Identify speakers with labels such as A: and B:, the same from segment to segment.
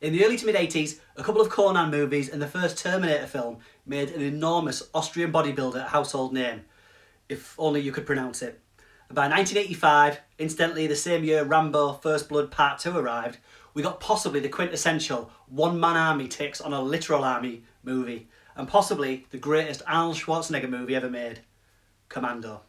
A: In the early to mid-80s, a couple of Conan movies and the first Terminator film made an enormous Austrian bodybuilder a household name, if only you could pronounce it. And by 1985, incidentally the same year Rambo First Blood Part 2 arrived, we got possibly the quintessential one-man army takes on a literal army movie, and possibly the greatest Arnold Schwarzenegger movie ever made, Commando.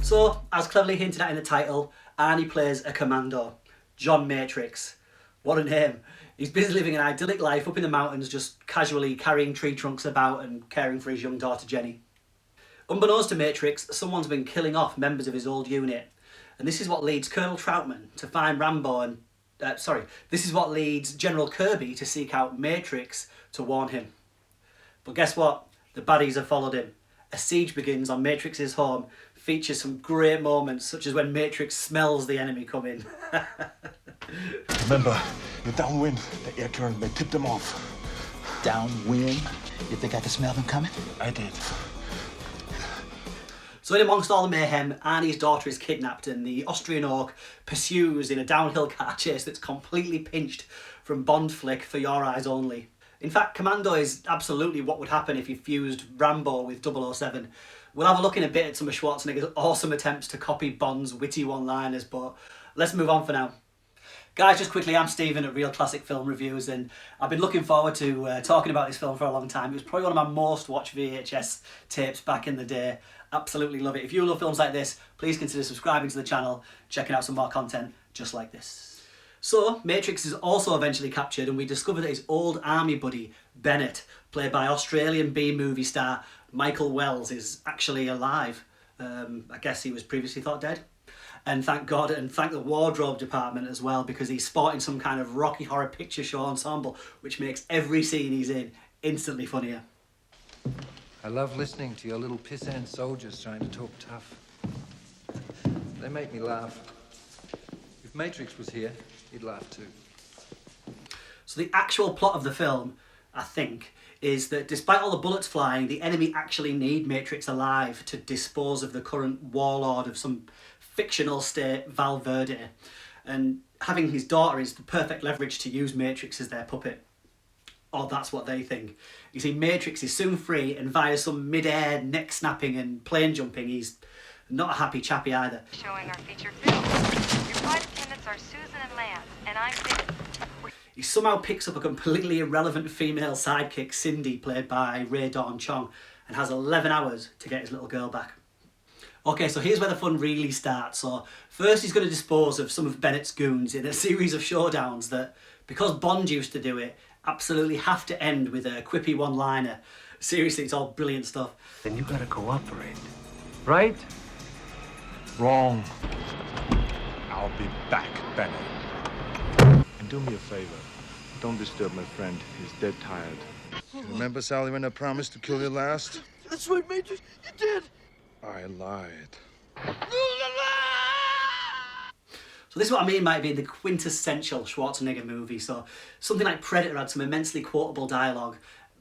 A: So, as cleverly hinted at in the title, Arnie plays a commando, John Matrix. What a name. He's busy living an idyllic life up in the mountains, just casually carrying tree trunks about and caring for his young daughter Jenny. Unbeknownst to Matrix, someone's been killing off members of his old unit, and this is what leads Colonel Troutman to find Rambo and... this is what leads General Kirby to seek out Matrix to warn him. But guess what? The baddies have followed him. A siege begins on Matrix's home, features some great moments, such as when Matrix smells the enemy coming.
B: Remember, you're downwind. The air current may tip them off.
C: Downwind? You think I can smell them coming?
B: I did.
A: So in amongst all the mayhem, Arnie's daughter is kidnapped and the Austrian Oak pursues in a downhill car chase that's completely pinched from Bond flick For Your Eyes Only. In fact, Commando is absolutely what would happen if you fused Rambo with 007. We'll have a look in a bit at some of Schwarzenegger's awesome attempts to copy Bond's witty one-liners, but let's move on for now. Guys, just quickly, I'm Stephen at Real Classic Film Reviews, and I've been looking forward to talking about this film for a long time. It was probably one of my most watched VHS tapes back in the day. Absolutely love it. If you love films like this, please consider subscribing to the channel, checking out some more content just like this. So, Matrix is also eventually captured, and we discover that his old army buddy, Bennett, played by Australian B-movie star Michael Wells, is actually alive. I guess he was previously thought dead. And thank God, and thank the wardrobe department as well, because he's sporting some kind of Rocky Horror Picture Show ensemble, which makes every scene he's in instantly funnier.
D: I love listening to your little pissant soldiers trying to talk tough. They make me laugh. If Matrix was here, he'd laugh too.
A: So the actual plot of the film, I think, is that despite all the bullets flying, the enemy actually need Matrix alive to dispose of the current warlord of some fictional state, Valverde. And having his daughter is the perfect leverage to use Matrix as their puppet. Or that's what they think. You see, Matrix is soon free, and via some mid-air neck snapping and plane jumping, he's not a happy chappy either.
E: Showing our feature film. Your flight attendants are Susan and Lance, and I'm Vic.
A: He somehow picks up a completely irrelevant female sidekick, Cindy, played by Rae Dawn Chong, and has 11 hours to get his little girl back. Okay, so here's where the fun really starts. So first he's going to dispose of some of Bennett's goons in a series of showdowns that, because Bond used to do it, absolutely have to end with a quippy one-liner. Seriously, it's all brilliant stuff.
F: Then you gotta cooperate. Right?
B: Wrong. I'll be back, Bennett. And do me a favor. Don't disturb my friend. He's dead tired. You remember, Sally, when I promised to kill you last?
F: That's right, Major. You did.
B: I lied.
A: So this is what I mean by being the quintessential Schwarzenegger movie. So something like Predator had some immensely quotable dialogue,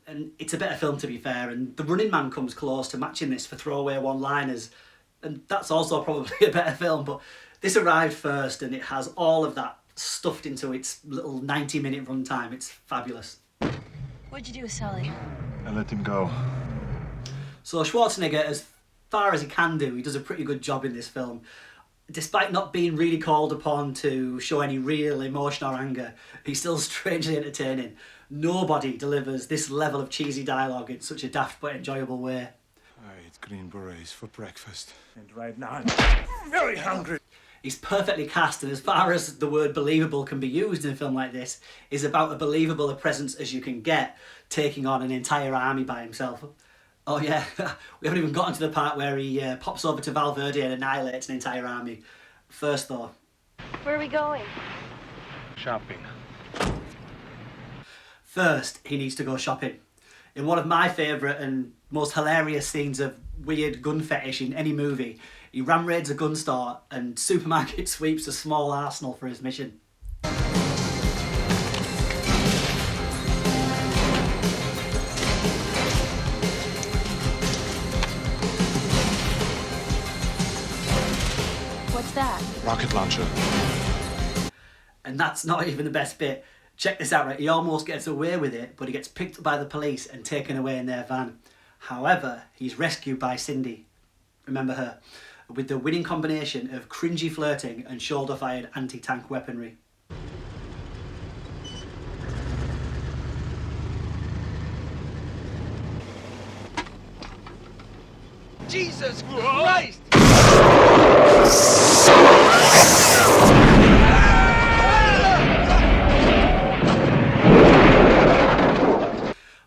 A: and it's a better film to be fair, and The Running Man comes close to matching this for throwaway one-liners, and that's also probably a better film, but this arrived first and it has all of that stuffed into its little 90-minute runtime. It's fabulous.
E: What'd you do with Sully?
B: I let him go.
A: So Schwarzenegger, as far as he can do, he does a pretty good job in this film. Despite not being really called upon to show any real emotion or anger, he's still strangely entertaining. Nobody delivers this level of cheesy dialogue in such a daft but enjoyable way.
B: I ate green berets for breakfast. And right now I'm very hungry.
A: He's perfectly cast, and as far as the word believable can be used in a film like this, is about a believable a presence as you can get, taking on an entire army by himself. Oh yeah, we haven't even gotten to the part where he pops over to Valverde and annihilates an entire army. First though.
E: Where are we going?
B: Shopping.
A: First, he needs to go shopping. In one of my favourite and most hilarious scenes of weird gun fetish in any movie, he ram raids a gun store and supermarket sweeps a small arsenal for his mission.
E: What's that?
B: Rocket launcher.
A: And that's not even the best bit. Check this out, right? He almost gets away with it, but he gets picked up by the police and taken away in their van. However, he's rescued by Cindy. Remember her? With the winning combination of cringy flirting and shoulder-fired anti-tank weaponry.
D: Jesus Christ!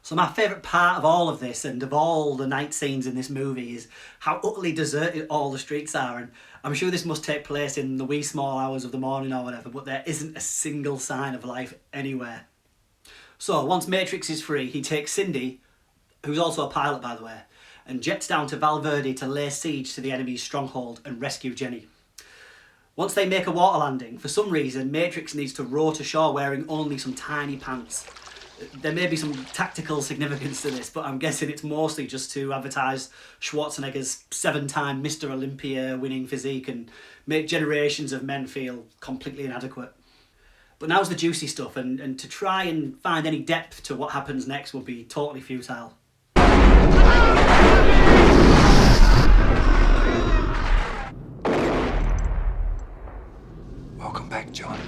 A: So my favourite part of all of this and of all the night scenes in this movie is how utterly deserted all the streets are, and I'm sure this must take place in the wee small hours of the morning or whatever, but there isn't a single sign of life anywhere. So once Matrix is free, he takes Cindy, who's also a pilot by the way, and jets down to Valverde to lay siege to the enemy's stronghold and rescue Jenny. Once they make a water landing, for some reason Matrix needs to row to shore wearing only some tiny pants. There may be some tactical significance to this, but I'm guessing it's mostly just to advertise Schwarzenegger's 7-time Mr. Olympia winning physique and make generations of men feel completely inadequate. But now's the juicy stuff, and to try and find any depth to what happens next would be totally futile.
D: Welcome back, John.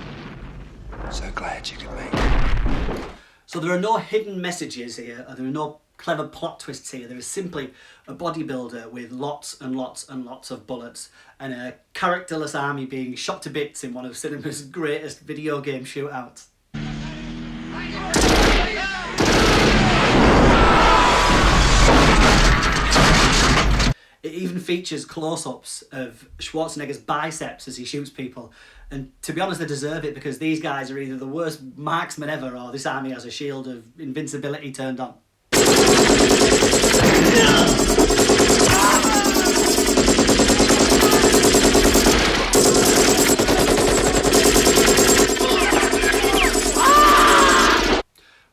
D: So glad you could make it.
A: So there are no hidden messages here, or there are no clever plot twists here. There is simply a bodybuilder with lots and lots and lots of bullets and a characterless army being shot to bits in one of cinema's greatest video game shootouts. It even features close-ups of Schwarzenegger's biceps as he shoots people. And to be honest, they deserve it, because these guys are either the worst marksmen ever or this army has a shield of invincibility turned on.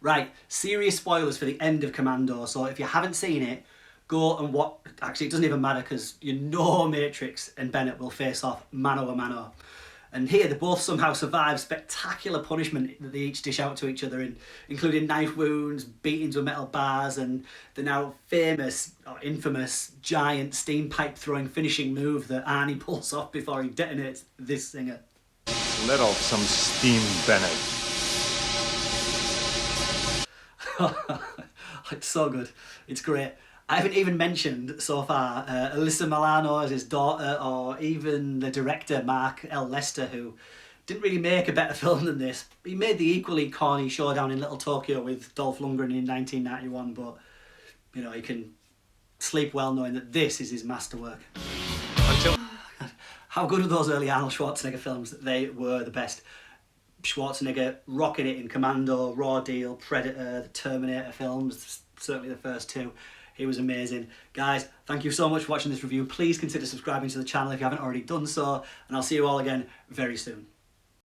A: Right, serious spoilers for the end of Commando, so if you haven't seen it, go and watch. Actually, it doesn't even matter, because you know Matrix and Bennett will face off mano a mano. And here they both somehow survive spectacular punishment that they each dish out to each other, including knife wounds, beatings with metal bars, and the now famous, or infamous, giant steam pipe throwing finishing move that Arnie pulls off before he detonates this singer.
B: Let off some steam, Bennett.
A: It's so good. It's great. I haven't even mentioned so far Alyssa Milano as his daughter, or even the director Mark L. Lester, who didn't really make a better film than this. He made the equally corny Showdown in Little Tokyo with Dolph Lundgren in 1991, but you know, he can sleep well knowing that this is his masterwork. How good are those early Arnold Schwarzenegger films? They were the best. Schwarzenegger rocking it in Commando, Raw Deal, Predator, the Terminator films, certainly the first two. He was amazing. Guys, thank you so much for watching this review. Please consider subscribing to the channel if you haven't already done so, and I'll see you all again very soon.